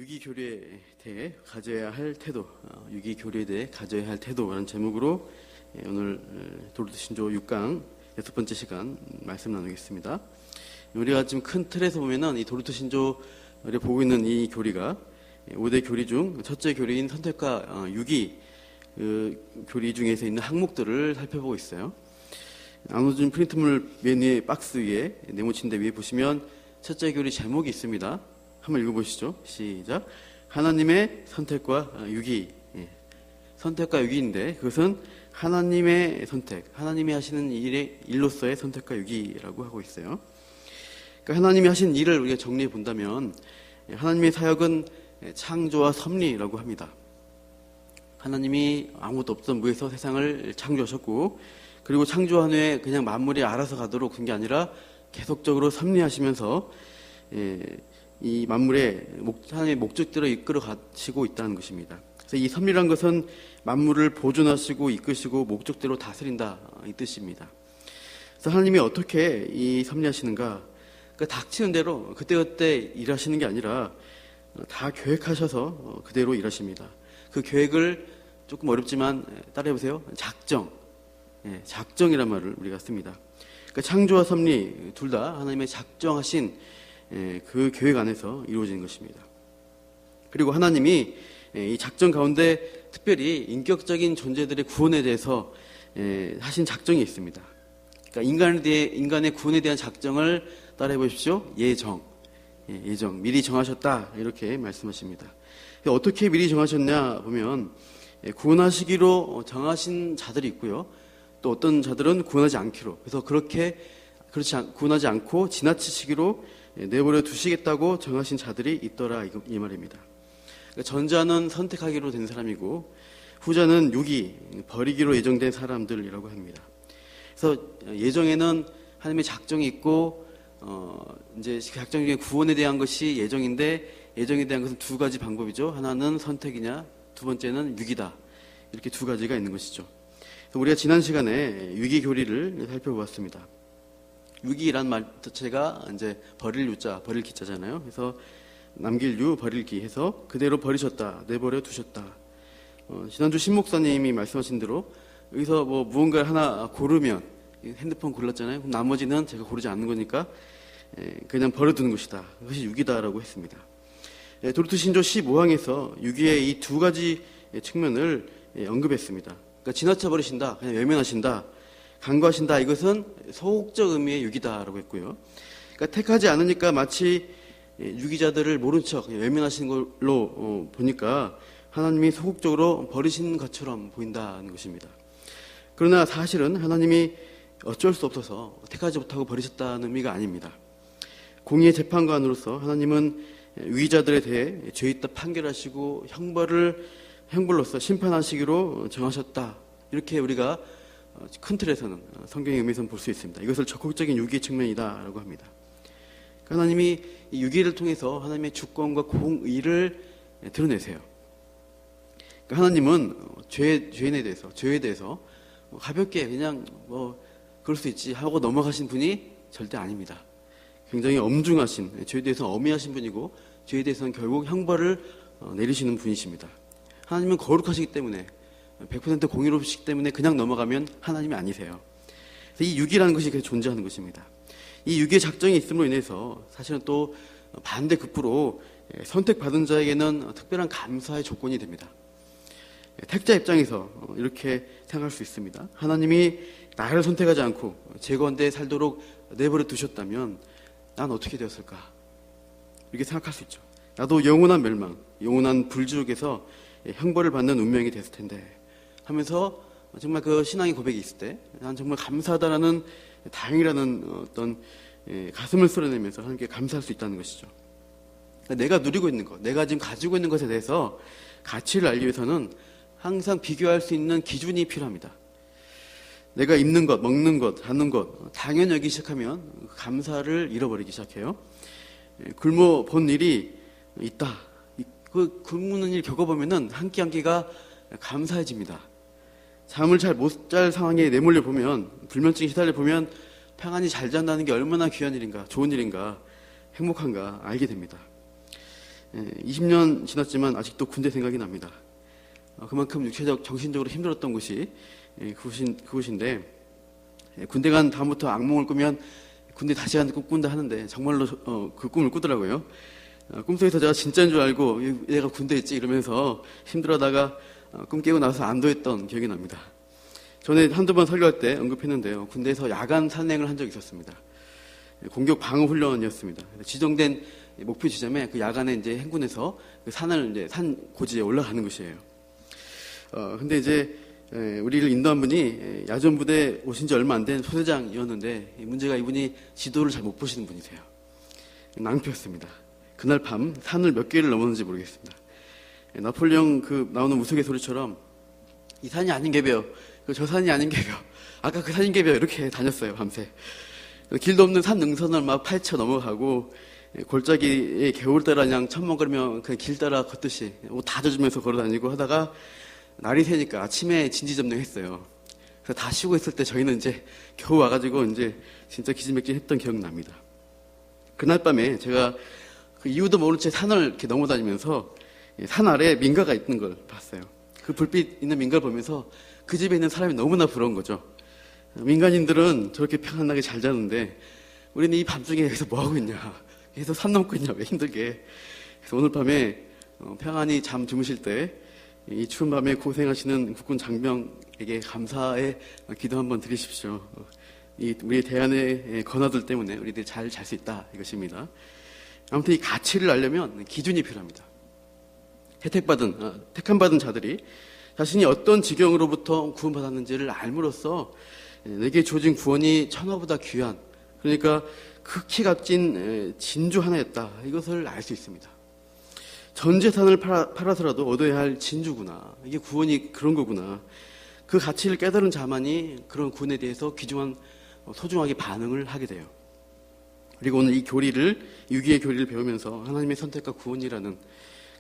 유기교류에 대해 가져야 할 태도, 유기교류에 대해 가져야 할 태도라는 제목으로 오늘 도르트신조 6강 6번째 시간 말씀 나누겠습니다. 우리가 지금 큰 틀에서 보면은 이 도르트신조를 보고 있는 이 교리가 5대 교리 중 첫째 교리인 선택과 유기 교리 중에서 있는 항목들을 살펴보고 있어요. 나눠준 프린트물 맨 위에 박스 위에 네모친데 위에 보시면 첫째 교리 제목이 있습니다. 한번 읽어보시죠. 시작. 하나님의 선택과 유기. 선택과 유기인데 그것은 하나님의 선택, 하나님이 하시는 일로서의 선택과 유기라고 하고 있어요. 그러니까 하나님이 하신 일을 우리가 정리해 본다면 하나님의 사역은 창조와 섭리라고 합니다. 하나님이 아무것도 없던 무에서 세상을 창조하셨고, 그리고 창조한 후에 그냥 만물이 알아서 가도록 한 게 아니라 계속적으로 섭리하시면서 이 만물의 하나님의 목적대로 이끌어 가시고 있다는 것입니다. 그래서 이 섭리란 것은 만물을 보존하시고 이끄시고 목적대로 다스린다, 이 뜻입니다. 그래서 하나님이 어떻게 이 섭리하시는가? 그러니까 닥치는 대로 그때그때 일하시는 게 아니라 다 계획하셔서 그대로 일하십니다. 그 계획을 조금 어렵지만 따라해보세요. 작정이란 말을 우리가 씁니다. 그러니까 창조와 섭리 둘 다 하나님의 작정하신 그 계획 안에서 이루어지는 것입니다. 그리고 하나님이 이 작정 가운데 특별히 인격적인 존재들의 구원에 대해서 하신 작정이 있습니다. 그러니까 인간의 구원에 대한 작정을 따라해 보십시오. 예정, 미리 정하셨다, 이렇게 말씀하십니다. 어떻게 미리 정하셨냐 보면 구원하시기로 정하신 자들이 있고요. 또 어떤 자들은 구원하지 않기로, 그래서 구원하지 않고 지나치시기로 내버려 두시겠다고 정하신 자들이 있더라, 이 말입니다. 그러니까 전자는 선택하기로 된 사람이고 후자는 버리기로 예정된 사람들이라고 합니다. 그래서 예정에는 하나님의 작정이 있고 이제 작정 중에 구원에 대한 것이 예정인데, 예정에 대한 것은 두 가지 방법이죠. 하나는 선택이냐, 두 번째는 유기다. 이렇게 두 가지가 있는 것이죠. 우리가 지난 시간에 유기 교리를 살펴보았습니다. 유기란 말 자체가 이제 버릴 유자, 버릴 기자잖아요. 그래서 남길 유, 버릴 기 해서 그대로 버리셨다, 내버려 두셨다. 지난주 신 목사님이 말씀하신 대로 여기서 무언가를 하나 고르면, 핸드폰 골랐잖아요. 그럼 나머지는 제가 고르지 않는 거니까 그냥 버려두는 것이다. 그것이 유기다라고 했습니다. 도르트신조 15항에서 유기의 이 두 가지 측면을 언급했습니다. 그러니까 지나쳐 버리신다, 그냥 외면하신다, 간과하신다, 이것은 소극적 의미의 유기다라고 했고요. 그러니까 택하지 않으니까 마치 유기자들을 모른 척 외면하시는 걸로 보니까 하나님이 소극적으로 버리신 것처럼 보인다는 것입니다. 그러나 사실은 하나님이 어쩔 수 없어서 택하지 못하고 버리셨다는 의미가 아닙니다. 공의의 재판관으로서 하나님은 유기자들에 대해 죄 있다 판결하시고 형벌로서 심판하시기로 정하셨다, 이렇게 우리가 큰 틀에서는 성경의 의미에서는 볼 수 있습니다. 이것을 적극적인 유기의 측면이다라고 합니다. 하나님이 이 유기를 통해서 하나님의 주권과 공의를 드러내세요. 그러니까 하나님은 죄에 대해서 가볍게 그냥 그럴 수 있지 하고 넘어가신 분이 절대 아닙니다. 굉장히 엄중하신, 죄에 대해서는 엄히하신 분이고 죄에 대해서는 결국 형벌을 내리시는 분이십니다. 하나님은 거룩하시기 때문에 100% 공의롭시기 때문에 그냥 넘어가면 하나님이 아니세요. 그래서 이 유기라는 것이 그렇게 존재하는 것입니다. 이 유기의 작정이 있음으로 인해서 사실은 또 반대급부로 선택받은 자에게는 특별한 감사의 조건이 됩니다. 택자 입장에서 이렇게 생각할 수 있습니다. 하나님이 나를 선택하지 않고 제 가운데 살도록 내버려 두셨다면 난 어떻게 되었을까? 이렇게 생각할 수 있죠. 나도 영원한 멸망, 영원한 불지옥에서 형벌을 받는 운명이 됐을 텐데 하면서 정말 그 신앙의 고백이 있을 때 난 정말 감사하다라는, 다행이라는 어떤 가슴을 쓸어내면서 하나님께 감사할 수 있다는 것이죠. 내가 누리고 있는 것, 내가 지금 가지고 있는 것에 대해서 가치를 알기 위해서는 항상 비교할 수 있는 기준이 필요합니다. 내가 입는 것, 먹는 것, 하는 것 당연히 여기 시작하면 감사를 잃어버리기 시작해요. 굶어 본 일이 있다, 그 굶는 일 겪어보면은 한 끼 한 끼가 감사해집니다. 잠을 잘 못 잘 상황에 내몰려 보면, 불면증에 시달려 보면 평안히 잘 잔다는 게 얼마나 귀한 일인가, 좋은 일인가, 행복한가 알게 됩니다. 20년 지났지만 아직도 군대 생각이 납니다. 그만큼 육체적, 정신적으로 힘들었던 곳이 그곳인데, 군대 간 다음부터 악몽을 꾸면 군대 다시 가는 꿈 꾼다 하는데 정말로 그 꿈을 꾸더라고요. 꿈속에서 제가 진짜인 줄 알고 얘가 군대에 있지 이러면서 힘들어하다가 꿈 깨고 나서 안도했던 기억이 납니다. 전에 한두 번 설교할 때 언급했는데요. 군대에서 야간 산행을 한 적이 있었습니다. 공격 방어 훈련이었습니다. 지정된 목표 지점에 그 야간에 이제 행군해서 그 산을 이제 산 고지에 올라가는 것이에요. 근데 이제 우리를 인도한 분이 야전부대 오신 지 얼마 안 된 소대장이었는데 문제가 이분이 지도를 잘 못 보시는 분이세요. 낭패였습니다. 그날 밤 산을 몇 개를 넘었는지 모르겠습니다. 나폴레옹 그 나오는 우스갯소리처럼 이 산이 아닌 게벼, 저 산이 아닌 게벼, 아까 그 산인 게벼 이렇게 다녔어요 밤새. 길도 없는 산 능선을 막 파헤쳐 넘어가고 골짜기에 개울 따라 그냥 천멍거리며 그 길 따라 걷듯이 옷 다 젖으면서 걸어다니고 하다가 날이 새니까 아침에 진지점령했어요. 그래서 다 쉬고 있을 때 저희는 이제 겨우 와가지고 이제 진짜 기진맥진했던 기억납니다. 그날 밤에 제가 그 이유도 모른 채 산을 이렇게 넘어다니면서 산 아래에 민가가 있는 걸 봤어요. 그 불빛 있는 민가를 보면서 그 집에 있는 사람이 너무나 부러운 거죠. 민간인들은 저렇게 평안하게 잘 자는데 우리는 이 밤중에 여기서 뭐하고 있냐, 계속 산 넘고 있냐, 왜 힘들게. 그래서 오늘 밤에 평안히 잠 주무실 때 이 추운 밤에 고생하시는 국군 장병에게 감사의 기도 한번 드리십시오. 우리의 대안의 권하들 때문에 우리들이 잘 잘 수 있다 이것입니다. 아무튼 이 가치를 알려면 기준이 필요합니다. 택함받은 자들이 자신이 어떤 지경으로부터 구원받았는지를 알므로써 내게 주어진 구원이 천하보다 귀한, 그러니까 극히 값진 진주 하나였다, 이것을 알 수 있습니다. 전 재산을 팔아서라도 얻어야 할 진주구나, 이게 구원이 그런 거구나, 그 가치를 깨달은 자만이 그런 구원에 대해서 귀중한 소중하게 반응을 하게 돼요. 그리고 오늘 이 교리를, 유기의 교리를 배우면서 하나님의 선택과 구원이라는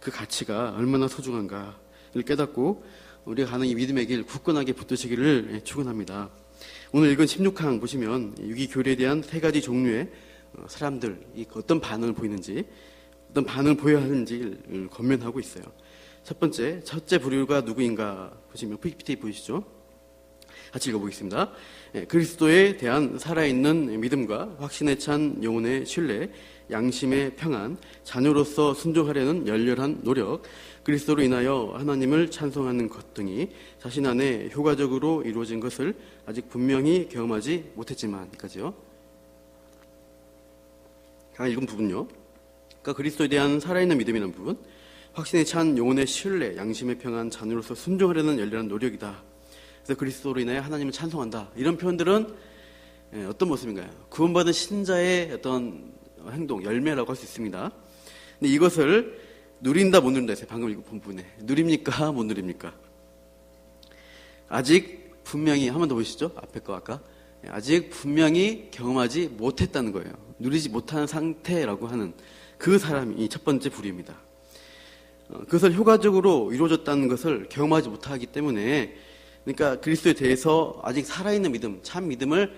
그 가치가 얼마나 소중한가를 깨닫고 우리가 가는 이 믿음의 길 굳건하게 붙드시기를 축원합니다. 오늘 읽은 16항 보시면 유기 교리에 대한 세 가지 종류의 사람들이 어떤 반응을 보이는지, 어떤 반응을 보여야 하는지를 권면하고 있어요. 첫 번째, 첫째 부류가 누구인가 보시면 PPT 보이시죠? 같이 읽어보겠습니다. 그리스도에 대한 살아있는 믿음과 확신에 찬 영혼의 신뢰, 양심의 평안, 자녀로서 순종하려는 열렬한 노력, 그리스도로 인하여 하나님을 찬송하는 것 등이 자신 안에 효과적으로 이루어진 것을 아직 분명히 경험하지 못했지만까지요. 다음 읽은 부분요. 그러니까 그리스도에 대한 살아있는 믿음이라는 부분, 확신에 찬 영혼의 신뢰, 양심의 평안, 자녀로서 순종하려는 열렬한 노력이다. 그래서 그리스도로 인하여 하나님을 찬송한다. 이런 표현들은 어떤 모습인가요? 구원받은 신자의 어떤 행동, 열매라고 할 수 있습니다. 근데 이것을 누린다, 못 누린다 했어요. 방금 읽은 부분에. 누립니까? 못 누립니까? 아직 분명히, 한 번 더 보시죠. 앞에 거 아까. 아직 분명히 경험하지 못했다는 거예요. 누리지 못하는 상태라고 하는 그 사람이 이 첫 번째 부류입니다. 그것을 효과적으로 이루어졌다는 것을 경험하지 못하기 때문에, 그러니까 그리스도에 대해서 아직 살아있는 믿음, 참 믿음을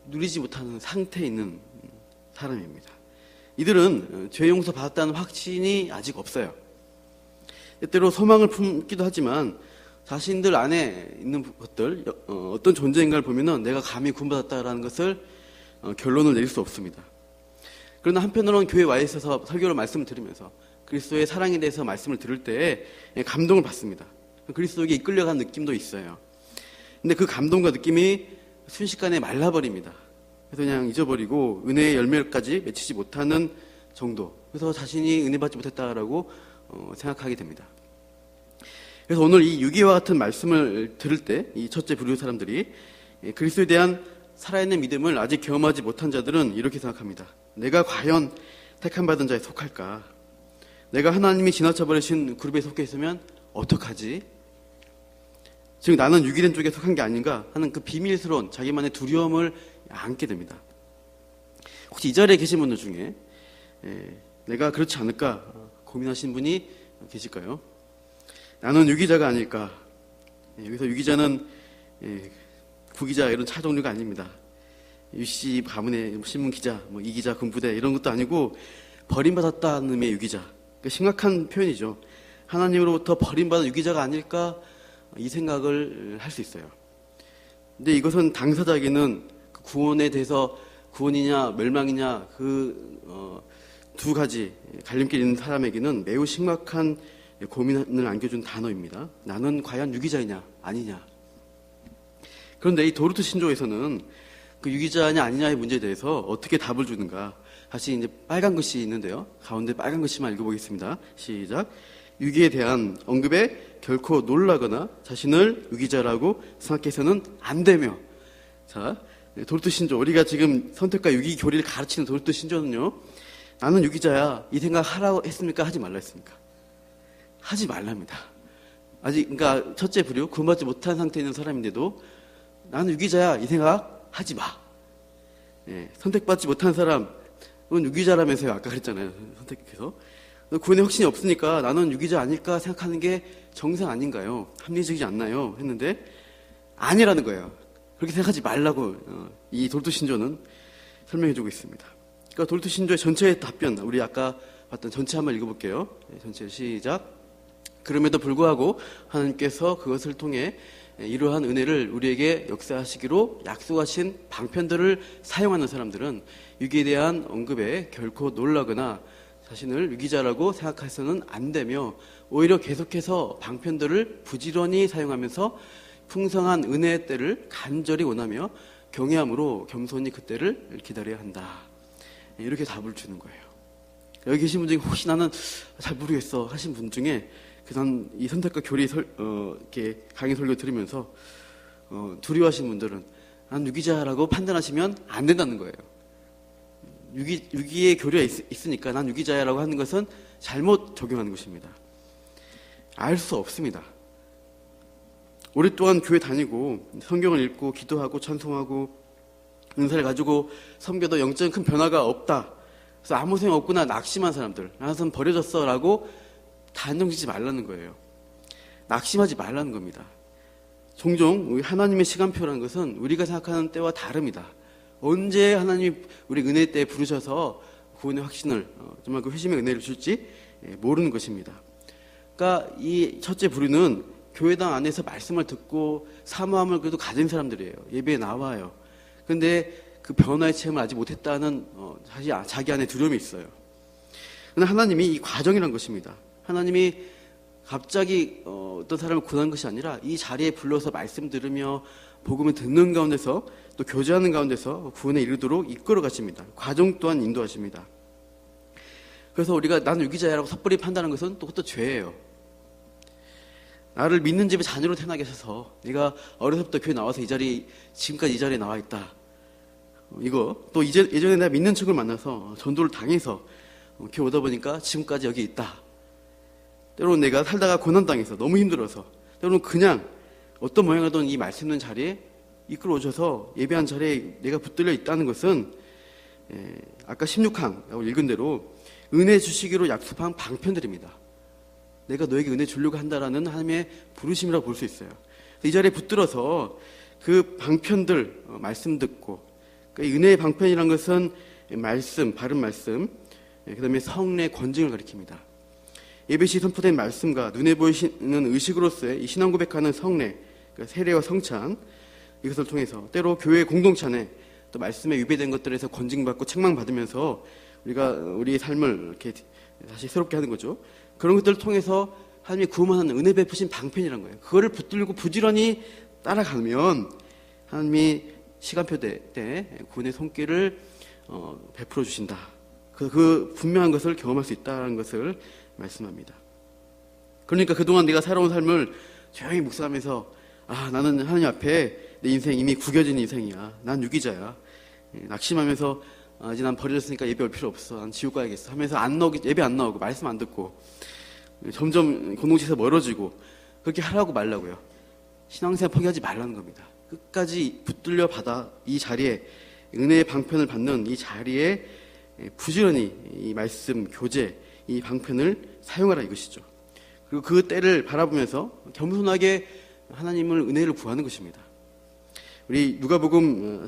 누리지 못하는 상태에 있는 사람입니다. 이들은 죄 용서 받았다는 확신이 아직 없어요. 때때로 소망을 품기도 하지만 자신들 안에 있는 것들, 어떤 존재인가를 보면은 내가 감히 구원받았다라는 것을 결론을 내릴 수 없습니다. 그러나 한편으로는 교회에 와 있어서 설교로 말씀을 들으면서 그리스도의 사랑에 대해서 말씀을 들을 때 감동을 받습니다. 그리스도에게 이끌려간 느낌도 있어요. 근데 그 감동과 느낌이 순식간에 말라버립니다. 그래서 그냥 잊어버리고 은혜의 열매까지 맺히지 못하는 정도. 그래서 자신이 은혜 받지 못했다라고 생각하게 됩니다. 그래서 오늘 이 유기와 같은 말씀을 들을 때 이 첫째 부류 사람들이 그리스도에 대한 살아있는 믿음을 아직 경험하지 못한 자들은 이렇게 생각합니다. 내가 과연 택함받은 자에 속할까? 내가 하나님이 지나쳐버리신 그룹에 속해 있으면 어떡하지? 즉 나는 유기된 쪽에 속한 게 아닌가 하는 그 비밀스러운 자기만의 두려움을 안게 됩니다. 혹시 이 자리에 계신 분들 중에 내가 그렇지 않을까 고민하신 분이 계실까요? 나는 유기자가 아닐까? 여기서 유기자는 구기자 이런 차 종류가 아닙니다. 유씨 가문의 신문 기자, 이 기자 군부대 이런 것도 아니고 버림받았다는 의미의 유기자. 심각한 표현이죠. 하나님으로부터 버림받은 유기자가 아닐까 이 생각을 할 수 있어요. 근데 이것은 당사자에게는 그 구원에 대해서 구원이냐 멸망이냐 두 가지 갈림길 있는 사람에게는 매우 심각한 고민을 안겨준 단어입니다. 나는 과연 유기자이냐 아니냐. 그런데 이 도르트 신조에서는 그 유기자냐 아니냐의 문제에 대해서 어떻게 답을 주는가. 다시 이제 빨간 글씨 있는데요. 가운데 빨간 글씨만 읽어보겠습니다. 시작. 유기에 대한 언급에 결코 놀라거나 자신을 유기자라고 생각해서는 안 되며. 자, 도르트 신조, 우리가 지금 선택과 유기 교리를 가르치는 도르트 신조는요, 나는 유기자야 이 생각 하라고 했습니까? 하지 말라 했습니까? 하지 말랍니다. 아직 그러니까 첫째 부류 구원받지 못한 상태에 있는 사람인데도 나는 유기자야 이 생각 하지 마. 예, 선택받지 못한 사람은 유기자라면서요. 아까 그랬잖아요. 선택해서 구원의 확신이 없으니까 나는 유기자 아닐까 생각하는 게 정상 아닌가요? 합리적이지 않나요? 했는데 아니라는 거예요. 그렇게 생각하지 말라고 이 도르트 신조는 설명해주고 있습니다. 그러니까 도르트 신조의 전체의 답변, 우리 아까 봤던 전체 한번 읽어볼게요. 전체 시작. 그럼에도 불구하고 하나님께서 그것을 통해 이러한 은혜를 우리에게 역사하시기로 약속하신 방편들을 사용하는 사람들은 유기에 대한 언급에 결코 놀라거나 자신을 유기자라고 생각해서는 안 되며 오히려 계속해서 방편들을 부지런히 사용하면서 풍성한 은혜의 때를 간절히 원하며 경외함으로 겸손히 그 때를 기다려야 한다. 이렇게 답을 주는 거예요. 여기 계신 분 중에 혹시 나는 잘 모르겠어 하신 분 중에 난 이 선택과 교리 이렇게 강의 설교 들으면서 두려워하시는 분들은 난 유기자라고 판단하시면 안 된다는 거예요. 유기의 교리가 있으니까 난 유기자야라고 하는 것은 잘못 적용하는 것입니다. 알 수 없습니다. 오랫동안 교회 다니고 성경을 읽고 기도하고 찬송하고 은사를 가지고 섬겨도 영적인 큰 변화가 없다. 그래서 아무 소용 없구나 낙심한 사람들, 나는 버려졌어라고 단정짓지 말라는 거예요. 낙심하지 말라는 겁니다. 종종 우리 하나님의 시간표라는 것은 우리가 생각하는 때와 다릅니다. 언제 하나님이 우리 은혜 때에 부르셔서 구원의 확신을 정말 그 회심의 은혜를 줄지 모르는 것입니다. 그러니까 이 첫째 부류는 교회당 안에서 말씀을 듣고 사모함을 그래도 가진 사람들이에요. 예배에 나와요. 그런데 그 변화의 체험을 아직 못했다는 사실 자기 안에 두려움이 있어요. 그러나 하나님이 이 과정이란 것입니다. 하나님이 갑자기 어떤 사람을 구원한 것이 아니라 이 자리에 불러서 말씀 들으며 복음을 듣는 가운데서 또 교제하는 가운데서 구원에 이르도록 이끌어 가십니다. 과정 또한 인도하십니다. 그래서 우리가 나는 유기자야라고 섣불리 판단하는 것은 또 그것도 죄예요. 나를 믿는 집에 자녀로 태어나게 하셔서 네가 어려서부터 교회 나와서 지금까지 이 자리에 나와 있다. 이거 또 예전에 내가 믿는 척을 만나서 전도를 당해서 교회 오다 보니까 지금까지 여기 있다. 때로는 내가 살다가 고난당해서 너무 힘들어서 때로는 그냥 어떤 모양이든 이 말씀 있는 자리에 이끌어 오셔서 예배한 자리에 내가 붙들려 있다는 것은 아까 16항 읽은 대로 은혜 주시기로 약속한 방편들입니다. 내가 너에게 은혜 주려고 한다라는 하나님의 부르심이라고 볼 수 있어요. 이 자리에 붙들어서 그 방편들 말씀 듣고 그러니까 은혜의 방편이라는 것은 말씀, 바른 말씀, 그 다음에 성례 권징을 가리킵니다. 예배 시 선포된 말씀과 눈에 보이시는 의식으로서의 이 신앙 고백하는 성례, 그러니까 세례와 성찬 이것을 통해서 때로 교회 공동체 안에 또 말씀에 위배된 것들에서 권징받고 책망받으면서 우리가 우리의 삶을 이렇게 다시 새롭게 하는 거죠. 그런 것들을 통해서 하나님이 구원하는 은혜 베푸신 방편이란 거예요. 그거를 붙들고 부지런히 따라가면 하나님이 시간표 때 구원의 손길을 베풀어 주신다. 그 분명한 것을 경험할 수 있다는 것을 말씀합니다. 그러니까 그동안 내가 살아온 삶을 조용히 묵상하면서 나는 하나님 앞에 내 인생 이미 구겨진 인생이야. 난 유기자야. 낙심하면서 이제 난 버려졌으니까 예배 올 필요 없어. 난 지옥 가야겠어 하면서 예배 안 나오고 말씀 안 듣고 점점 공동체에서 멀어지고 그렇게 하라고 말라고요. 신앙생활 포기하지 말라는 겁니다. 끝까지 붙들려 받아 이 자리에 은혜의 방편을 받는 이 자리에 부지런히 이 말씀, 교제, 이 방편을 사용하라 이것이죠. 그리고 그 때를 바라보면서 겸손하게 하나님을 은혜를 구하는 것입니다. 우리 누가복음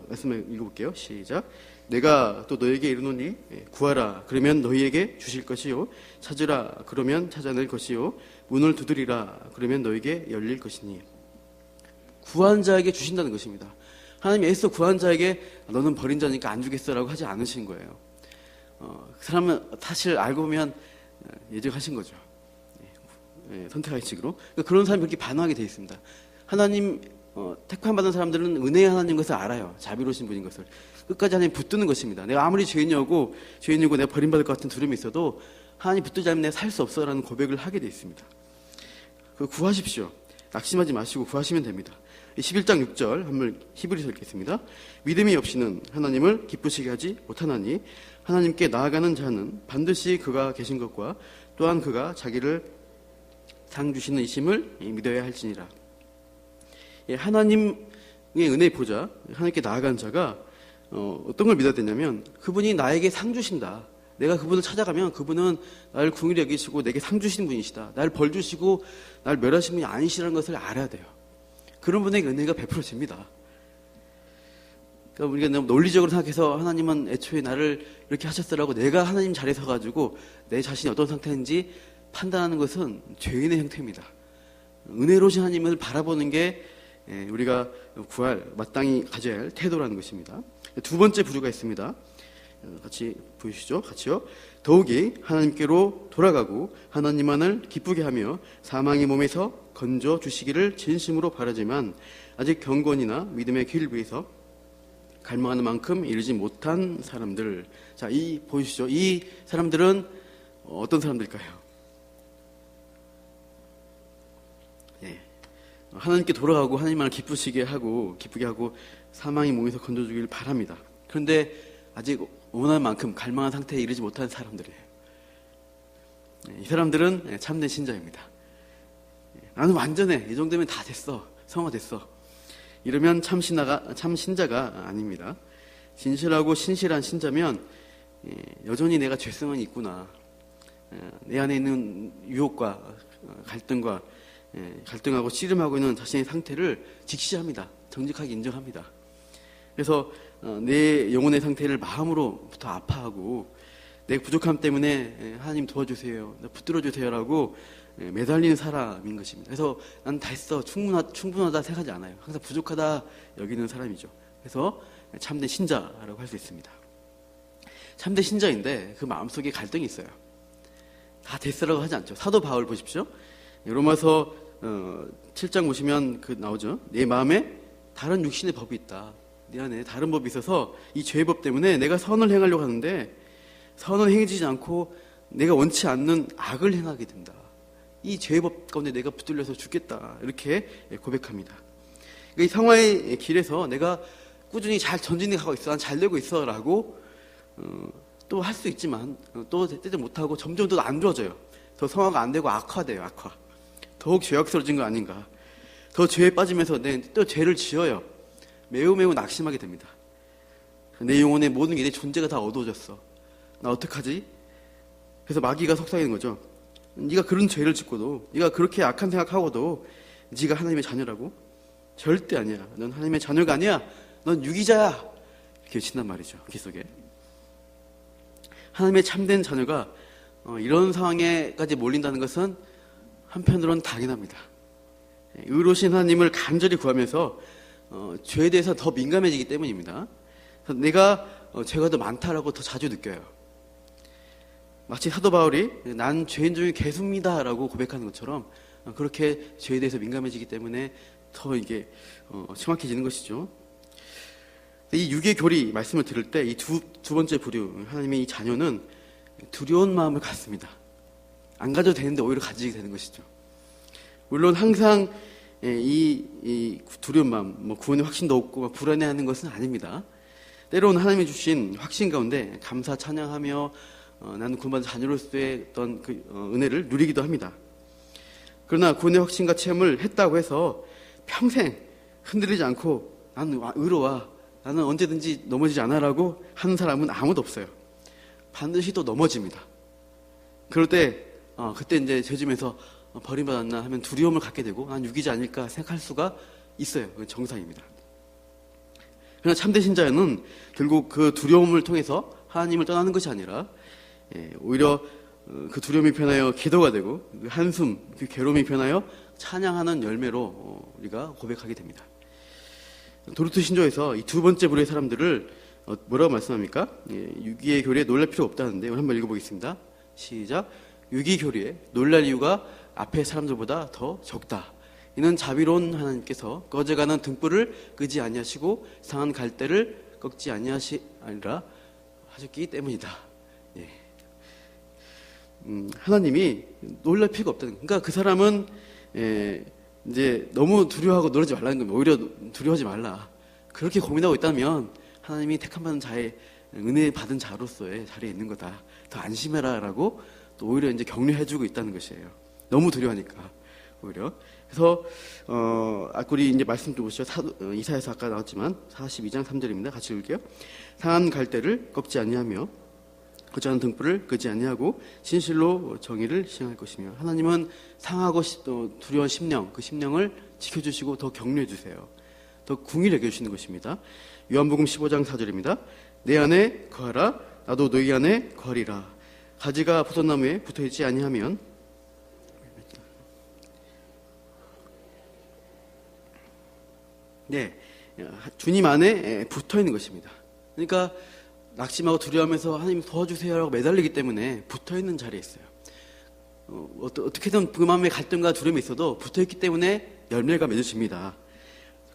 말씀을 읽어볼게요. 시작. 내가 또 너에게 이르노니 구하라 그러면 너희에게 주실 것이요 찾으라 그러면 찾아낼 것이요 문을 두드리라 그러면 너에게 열릴 것이니. 구한 자에게 주신다는 것입니다. 하나님이 애써 구한 자에게 너는 버린 자니까 안 주겠어라고 하지 않으신 거예요. 그 사람은 사실 알고 보면 예정하신 거죠. 선택하시기로. 그러니까 그런 사람이 그렇게 반응하게 되어 있습니다. 하나님 택함 받은 사람들은 은혜의 하나님 것을 알아요. 자비로우신 분인 것을. 끝까지 하나님 붙드는 것입니다. 내가 아무리 죄인이고 내가 버림받을 것 같은 두려움이 있어도 하나님 붙들지 않으면 내가 살 수 없어라는 고백을 하게 되어 있습니다. 구하십시오. 낙심하지 마시고 구하시면 됩니다. 11장 6절 한번 히브리서 읽겠습니다. 믿음이 없이는 하나님을 기쁘시게 하지 못하나니 하나님께 나아가는 자는 반드시 그가 계신 것과 또한 그가 자기를 상 주시는 이심을 믿어야 할지니라. 하나님의 은혜 보자 하나님께 나아간 자가 어떤 걸 믿어야 되냐면 그분이 나에게 상 주신다. 내가 그분을 찾아가면 그분은 나를 궁일히 여기시고 내게 상 주시는 분이시다. 나를 벌 주시고 나를 멸하시는 분이 아니시라는 것을 알아야 돼요. 그런 분에게 은혜가 베풀어집니다. 그러니까 우리가 너무 논리적으로 생각해서 하나님은 애초에 나를 이렇게 하셨으라고 내가 하나님 자리에 서가지고 내 자신이 어떤 상태인지 판단하는 것은 죄인의 형태입니다. 은혜로우신 하나님을 바라보는 게 우리가 구할 마땅히 가져야 할 태도라는 것입니다. 두 번째 부류가 있습니다. 같이 보시죠. 같이요. 더욱이 하나님께로 돌아가고 하나님만을 기쁘게 하며 사망의 몸에서 건져 주시기를 진심으로 바라지만 아직 경건이나 믿음의 길 위에서 갈망하는 만큼 이르지 못한 사람들. 자, 보이시죠? 이 사람들은 어떤 사람들일까요? 하나님께 돌아가고 하나님만을 기쁘게 하고 사망의 몸에서 건져주기를 바랍니다. 그런데 아직 원하는 만큼 갈망한 상태에 이르지 못한 사람들이에요. 이 사람들은 참된 신자입니다. 나는 완전해. 이 정도면 다 됐어. 성화됐어. 이러면 참 신자가 아닙니다. 진실하고 신실한 신자면 여전히 내가 죄성은 있구나. 내 안에 있는 유혹과 갈등하고 씨름하고 있는 자신의 상태를 직시합니다. 정직하게 인정합니다. 그래서 내 영혼의 상태를 마음으로부터 아파하고 내 부족함 때문에 하나님 도와주세요, 붙들어주세요라고 매달리는 사람인 것입니다. 그래서 난 다 했어, 충분하다 생각하지 않아요. 항상 부족하다 여기는 사람이죠. 그래서 참된 신자라고 할 수 있습니다. 참된 신자인데 그 마음속에 갈등이 있어요. 다 됐어라고 하지 않죠. 사도 바울 보십시오. 로마서 7장 보시면 나오죠. 내 마음에 다른 육신의 법이 있다. 내 안에 다른 법이 있어서 이 죄의 법 때문에 내가 선을 행하려고 하는데 선은 행해지지 않고 내가 원치 않는 악을 행하게 된다. 이 죄의 법 가운데 내가 붙들려서 죽겠다. 이렇게 고백합니다. 그러니까 이 상화의 길에서 내가 꾸준히 잘 전진해 가고 있어. 난 잘 되고 있어. 라고 또 할 수 있지만 또 때도 못하고 점점 더 안 좋아져요. 더 성화가 안 되고 악화돼요. 악화. 더욱 죄악스러워진 거 아닌가. 더 죄에 빠지면서 또 죄를 지어요. 매우 낙심하게 됩니다. 내 영혼의 모든 게 내 존재가 다 어두워졌어. 나 어떡하지? 그래서 마귀가 속삭이는 거죠. 네가 그런 죄를 짓고도, 네가 그렇게 악한 생각하고도 네가 하나님의 자녀라고? 절대 아니야. 넌 하나님의 자녀가 아니야. 넌 유기자야. 이렇게 외친단 말이죠. 귀 속에. 하나님의 참된 자녀가 이런 상황에까지 몰린다는 것은 한편으로는 당연합니다. 의로우신 하나님을 간절히 구하면서 죄에 대해서 더 민감해지기 때문입니다. 내가 죄가 더 많다라고 더 자주 느껴요. 마치 사도 바울이 난 죄인 중에 괴수입니다 라고 고백하는 것처럼 그렇게 죄에 대해서 민감해지기 때문에 더 이게 심각해지는 것이죠. 이 육의 교리 말씀을 들을 때 이 두 번째 부류, 하나님의 이 자녀는 두려운 마음을 갖습니다. 안 가져도 되는데 오히려 가지게 되는 것이죠. 물론 항상 이 두려운 마음, 구원의 확신도 없고 불안해하는 것은 아닙니다. 때로는 하나님이 주신 확신 가운데 감사 찬양하며 나는 구원받은 자녀로서의 어떤 은혜를 누리기도 합니다. 그러나 구원의 확신과 체험을 했다고 해서 평생 흔들리지 않고 나는 의로워, 나는 언제든지 넘어지지 않아라고 하는 사람은 아무도 없어요. 반드시 또 넘어집니다. 그럴 때 그때 이제 죄짐에서 버림받았나 하면 두려움을 갖게 되고 난 유기자 아닐까 생각할 수가 있어요. 그건 정상입니다. 그러나 참된 신자는 결국 그 두려움을 통해서 하나님을 떠나는 것이 아니라 오히려 그 두려움이 변하여 기도가 되고 그 한숨, 그 괴로움이 변하여 찬양하는 열매로 우리가 고백하게 됩니다. 도르트 신조에서 이 두 번째 부류의 사람들을 뭐라고 말씀합니까? 유기의 교리에 놀랄 필요 없다는데 한번 읽어보겠습니다. 시작. 유기 교리에 놀랄 이유가 앞의 사람들보다 더 적다. 이는 자비로운 하나님께서 꺼져가는 등불을 끄지 아니하시고 상한 갈대를 꺾지 아니라 하셨기 때문이다. 예. 하나님이 놀랄 필요가 없다는 거예요. 그러니까 그 사람은 이제 너무 두려워하고 놀라지 말라는 겁니다. 오히려 두려워하지 말라. 그렇게 고민하고 있다면 하나님이 택함받은 자의 은혜 받은 자로서의 자리에 있는 거다. 더 안심해라라고 또 오히려 이제 격려해주고 있다는 것이에요. 너무 두려워하니까 오히려. 그래서 우리 이제 말씀 좀 보시죠. 이사야서 아까 나왔지만 42장 3절입니다. 같이 읽을게요. 상한 갈대를 꺾지 아니하며 거저하는 등불을 끄지 아니하고 진실로 정의를 시행할 것이며 하나님은 상하고 두려운 심령, 그 심령을 지켜주시고 더 격려해 주세요. 더 궁일히 여겨주시는 것입니다. 요한복음 15장 4절입니다. 내 안에 거하라 나도 너희 안에 거하리라. 가지가 포도나무에 붙어있지 아니하면 주님 안에 붙어있는 것입니다. 그러니까 낙심하고 두려워하면서 하나님 도와주세요라고 매달리기 때문에 붙어있는 자리에 있어요. 어떻게든 그 마음에 갈등과 두려움이 있어도 붙어있기 때문에 열매가 맺어집니다.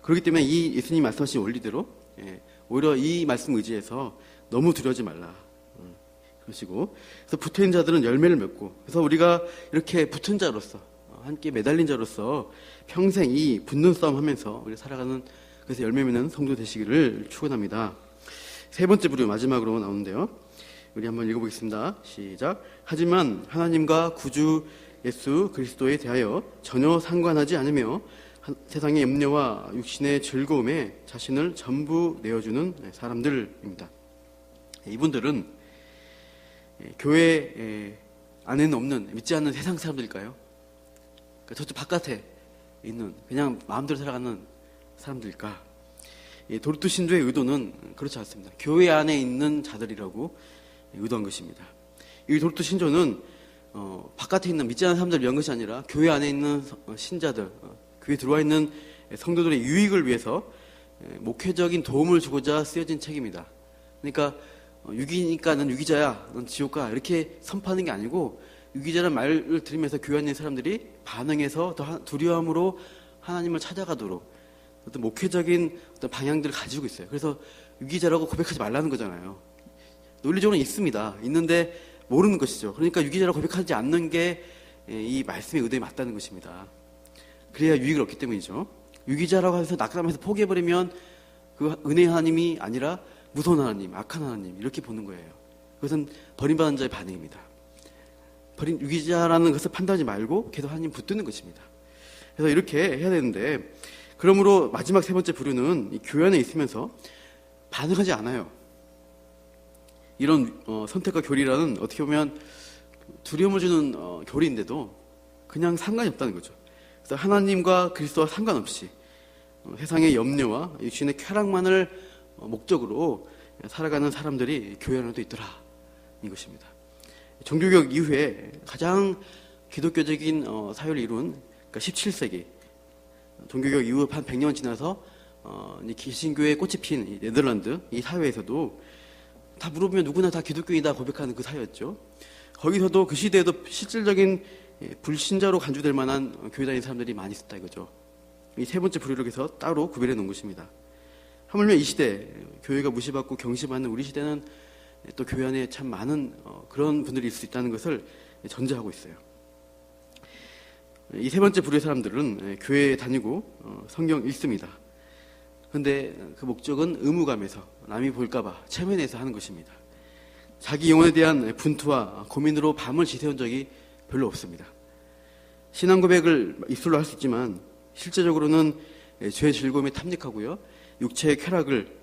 그렇기 때문에 이 예수님이 말씀하신 원리대로 오히려 이 말씀 의지해서 너무 두려워하지 말라 그러시고, 그래서 붙어있는 자들은 열매를 맺고, 그래서 우리가 이렇게 붙은 자로서 함께 매달린 자로서 평생 이 붙는 싸움 하면서 우리 살아가는, 그래서 열매 맺는 성도 되시기를 축원합니다. 세 번째 부류 마지막으로 나오는데요. 우리 한번 읽어보겠습니다. 시작. 하지만 하나님과 구주 예수 그리스도에 대하여 전혀 상관하지 않으며 세상의 염려와 육신의 즐거움에 자신을 전부 내어주는 사람들입니다. 이분들은 교회 안에는 없는 믿지 않는 세상 사람들일까요? 그러니까 저쪽 바깥에 있는 그냥 마음대로 살아가는 사람들일까? 도르트 신조의 의도는 그렇지 않습니다. 교회 안에 있는 자들이라고 의도한 것입니다. 이 도르트 신조는 바깥에 있는 믿지 않는 사람들을 위한 것이 아니라 교회 안에 있는 신자들, 교회에 들어와 있는 성도들의 유익을 위해서 목회적인 도움을 주고자 쓰여진 책입니다. 그러니까 유기니까 넌 유기자야, 넌 지옥 가, 이렇게 선포하는 게 아니고 유기자라는 말을 들으면서 교회 안에 있는 사람들이 반응해서 더 두려움으로 하나님을 찾아가도록 어떤 목회적인 어떤 방향들을 가지고 있어요. 그래서 유기자라고 고백하지 말라는 거잖아요. 논리적으로는 있습니다. 있는데 모르는 것이죠. 그러니까 유기자라고 고백하지 않는 게 이 말씀의 의도에 맞다는 것입니다. 그래야 유익을 얻기 때문이죠. 유기자라고 해서 낙담해서 포기해버리면 그 은혜의 하나님이 아니라 무서운 하나님, 악한 하나님 이렇게 보는 거예요. 그것은 버림받은 자의 반응입니다. 유기자라는 것을 판단하지 말고 계속 하나님 붙드는 것입니다. 그래서 이렇게 해야 되는데, 그러므로 마지막 세 번째 부류는 이 교회 안에 있으면서 반응하지 않아요. 이런 선택과 교리라는 어떻게 보면 두려움을 주는 교리인데도 그냥 상관이 없다는 거죠. 그래서 하나님과 그리스도와 상관없이 세상의 염려와 육신의 쾌락만을 목적으로 살아가는 사람들이 교회 안에도 있더라, 이것입니다. 종교개혁 이후에 가장 기독교적인 사회를 이룬, 그러니까 17세기 종교개혁 이후 한 100년 지나서 기신교의 꽃이 핀 이 네덜란드 이 사회에서도 다 물어보면 누구나 다 기독교인이다 고백하는 그 사회였죠. 거기서도 그 시대에도 실질적인 불신자로 간주될 만한 교회 다니는 사람들이 많이 있었다 이거죠. 이 세 번째 부류를 해서 따로 구별해 놓은 것입니다. 하물며 이 시대 교회가 무시받고 경시받는 우리 시대는 또 교회 안에 참 많은 그런 분들이 있을 수 있다는 것을 전제하고 있어요. 이 세 번째 부류의 사람들은 교회에 다니고 성경 읽습니다. 그런데 그 목적은 의무감에서 남이 볼까봐 체면해서 하는 것입니다. 자기 영혼에 대한 분투와 고민으로 밤을 지새운 적이 별로 없습니다. 신앙 고백을 입술로 할 수 있지만 실제적으로는 죄의 즐거움에 탐닉하고요, 육체의 쾌락을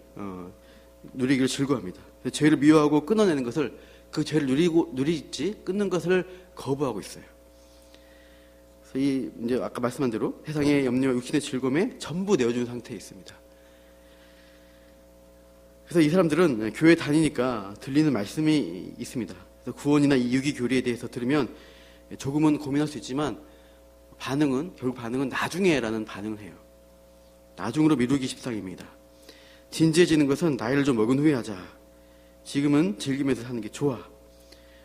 누리기를 즐거워합니다. 죄를 미워하고 끊어내는 것을, 그 죄를 누리지 끊는 것을 거부하고 있어요. 그래서 이제 아까 말씀한 대로 세상의 염려와 육신의 즐거움에 전부 내어준 상태에 있습니다. 그래서 이 사람들은 교회 다니니까 들리는 말씀이 있습니다. 그래서 구원이나 이 유기교리에 대해서 들으면 조금은 고민할 수 있지만 결국 반응은 나중에라는 반응을 해요. 나중으로 미루기 십상입니다. 진지해지는 것은 나이를 좀 먹은 후에 하자. 지금은 즐기면서 사는 게 좋아.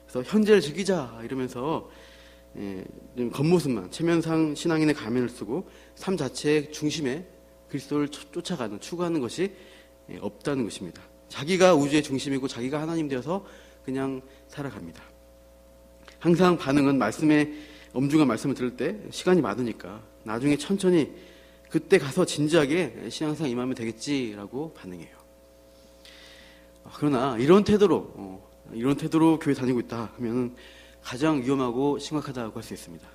그래서 현재를 즐기자 이러면서 겉모습만 체면상 신앙인의 가면을 쓰고 삶 자체의 중심에 그리스도를 쫓아가는 추구하는 것이 없다는 것입니다. 자기가 우주의 중심이고 자기가 하나님 되어서 그냥 살아갑니다. 항상 반응은 말씀에 엄중한 말씀을 들을 때 시간이 많으니까 나중에 천천히 그때 가서 진지하게 신앙상 임하면 되겠지라고 반응해요. 그러나 이런 태도로 교회 다니고 있다 하면 가장 위험하고 심각하다고 할 수 있습니다.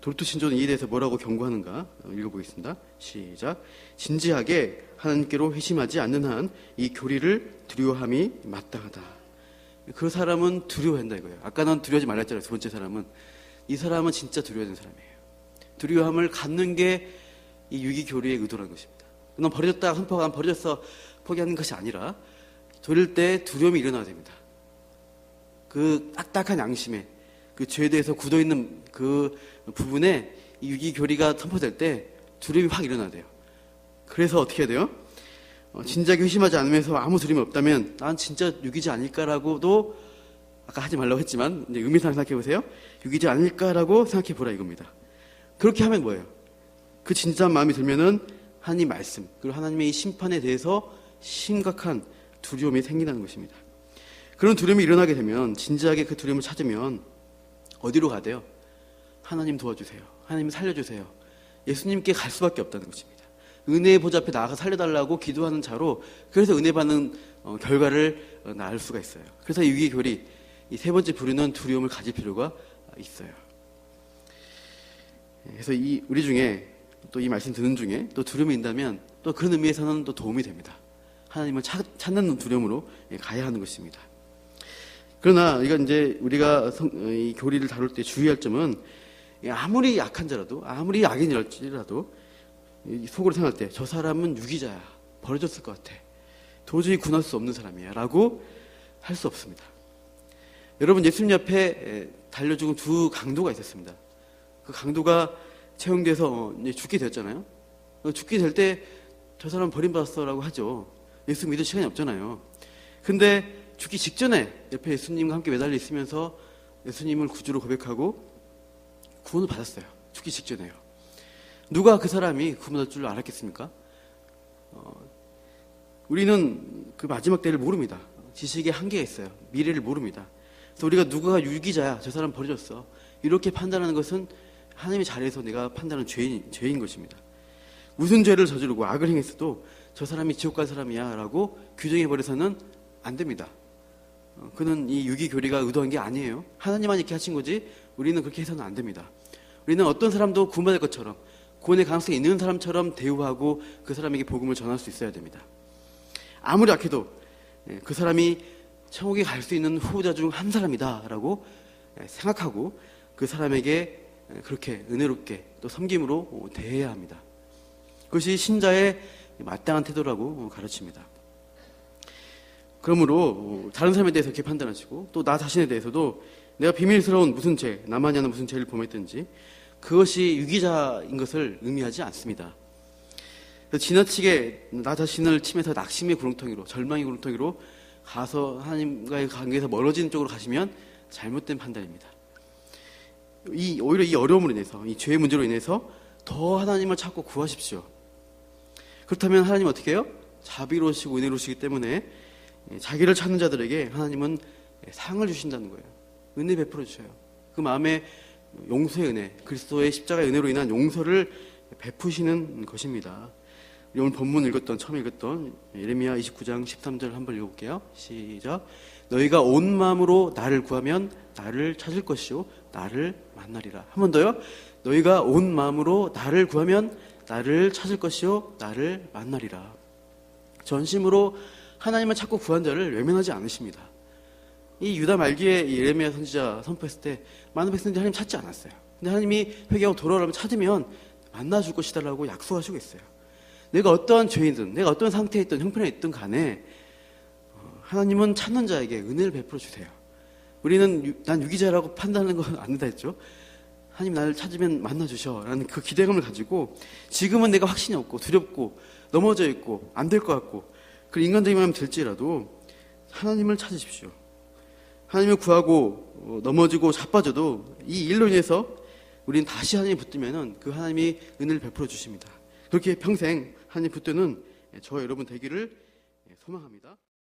도르트 신조는 이에 대해서 뭐라고 경고하는가 읽어보겠습니다. 시작. 진지하게 하나님께로 회심하지 않는 한 이 교리를 두려워함이 마땅하다. 그 사람은 두려워한다 이거예요. 아까는 두려워하지 말라 했잖아요. 두 번째 사람은. 이 사람은 진짜 두려워하는 사람이에요. 두려움을 갖는 게 이 유기교리의 의도라는 것입니다. 넌 버려졌다 흠퍼가 안 버려졌어 포기하는 것이 아니라 돌릴 때 두려움이 일어나야 됩니다. 그 딱딱한 양심에 그 죄에 대해서 굳어있는 그 부분에 이 유기교리가 선포될 때 두려움이 확 일어나야 돼요. 그래서 어떻게 해야 돼요? 진작에 회심하지 않으면서 아무 두려움이 없다면 난 진짜 유기지 아닐까라고도 아까 하지 말라고 했지만 이제 의미상 생각해 보세요. 유기지 아닐까라고 생각해 보라 이겁니다. 그렇게 하면 뭐예요? 그 진지한 마음이 들면은 하나님 말씀 그리고 하나님의 이 심판에 대해서 심각한 두려움이 생긴다는 것입니다. 그런 두려움이 일어나게 되면 진지하게 그 두려움을 찾으면 어디로 가대요? 하나님 도와주세요. 하나님 살려주세요. 예수님께 갈 수밖에 없다는 것입니다. 은혜의 보좌 앞에 나아가 살려달라고 기도하는 자로 그래서 은혜 받는 결과를 낳을 수가 있어요. 그래서 이 유기교리 이 세 번째 부류는 두려움을 가질 필요가 있어요. 그래서 우리 중에 또 이 말씀 듣는 중에 또 두려움이 있다면 또 그런 의미에서는 또 도움이 됩니다. 하나님을 찾는 두려움으로 가야 하는 것입니다. 그러나 이건 이제 우리가 이 교리를 다룰 때 주의할 점은 아무리 약한 자라도 아무리 악인이랄지라도 속으로 생각할 때 저 사람은 유기자야 버려졌을 것 같아 도저히 구원할 수 없는 사람이야 라고 할 수 없습니다. 여러분 예수님 옆에 달려 죽은 두 강도가 있었습니다. 그 강도가 채용돼서 이제 죽게 됐잖아요. 죽게 될 때 저 사람 버림받았어라고 하죠. 예수 믿을 시간이 없잖아요. 근데 죽기 직전에 옆에 예수님과 함께 매달려 있으면서 예수님을 구주로 고백하고 구원을 받았어요. 죽기 직전에요. 누가 그 사람이 구원받을 줄 알았겠습니까? 우리는 그 마지막 때를 모릅니다. 지식의 한계가 있어요. 미래를 모릅니다. 그래서 우리가 누가 유기자야 저 사람 버려졌어 이렇게 판단하는 것은 하나님이 잘해서 내가 판단하는 죄인 것입니다. 무슨 죄를 저지르고 악을 행했어도 저 사람이 지옥 갈 사람이야 라고 규정해버려서는 안 됩니다. 그는 이 유기교리가 의도한 게 아니에요. 하나님만 이렇게 하신 거지 우리는 그렇게 해서는 안 됩니다. 우리는 어떤 사람도 구원받을 것처럼 구원의 가능성이 있는 사람처럼 대우하고 그 사람에게 복음을 전할 수 있어야 됩니다. 아무리 악해도 그 사람이 천국에 갈 수 있는 후보자 중 한 사람이다 라고 생각하고 그 사람에게 그렇게 은혜롭게 또 섬김으로 대해야 합니다. 그것이 신자의 마땅한 태도라고 가르칩니다. 그러므로 다른 사람에 대해서 이렇게 판단하시고 또 나 자신에 대해서도 내가 비밀스러운 무슨 죄, 나만이 하는 무슨 죄를 범했든지 그것이 유기자인 것을 의미하지 않습니다. 지나치게 나 자신을 치면서 낙심의 구렁텅이로 절망의 구렁텅이로 가서 하나님과의 관계에서 멀어지는 쪽으로 가시면 잘못된 판단입니다. 오히려 이 어려움으로 인해서 이 죄의 문제로 인해서 더 하나님을 찾고 구하십시오. 그렇다면 하나님은 어떻게 해요? 자비로우시고 은혜로우시기 때문에 자기를 찾는 자들에게 하나님은 상을 주신다는 거예요. 은혜 베풀어 주셔요. 그 마음에 용서의 은혜, 그리스도의 십자가의 은혜로 인한 용서를 베푸시는 것입니다. 우리 오늘 본문 처음 읽었던 예레미야 29장 13절 한번 읽어볼게요. 시작. 너희가 온 마음으로 나를 구하면 나를 찾을 것이요 나를 만나리라. 한 번 더요. 너희가 온 마음으로 나를 구하면 나를 찾을 것이요 나를 만나리라. 전심으로 하나님을 찾고 구한 자를 외면하지 않으십니다. 이 유다 말기에 예레미야 선지자 선포했을 때 많은 백성들이 하나님 찾지 않았어요. 근데 하나님이 회개하고 돌아오면 찾으면 만나줄 것이다라고 약속하시고 있어요. 내가 어떠한 죄이든 내가 어떤 상태에 있든 형편에 있든 간에 하나님은 찾는 자에게 은혜를 베풀어 주세요. 우리는 난 유기자라고 판단하는 건 안 된다 했죠. 하나님 나를 찾으면 만나주셔 라는 그 기대감을 가지고 지금은 내가 확신이 없고 두렵고 넘어져 있고 안 될 것 같고 그 인간적인 마음이 들지라도 하나님을 찾으십시오. 하나님을 구하고 넘어지고 자빠져도 이 일로 인해서 우리는 다시 하나님이 붙들면은 그 하나님이 은혜를 베풀어 주십니다. 그렇게 평생 하나님 붙드는 저와 여러분 되기를 소망합니다.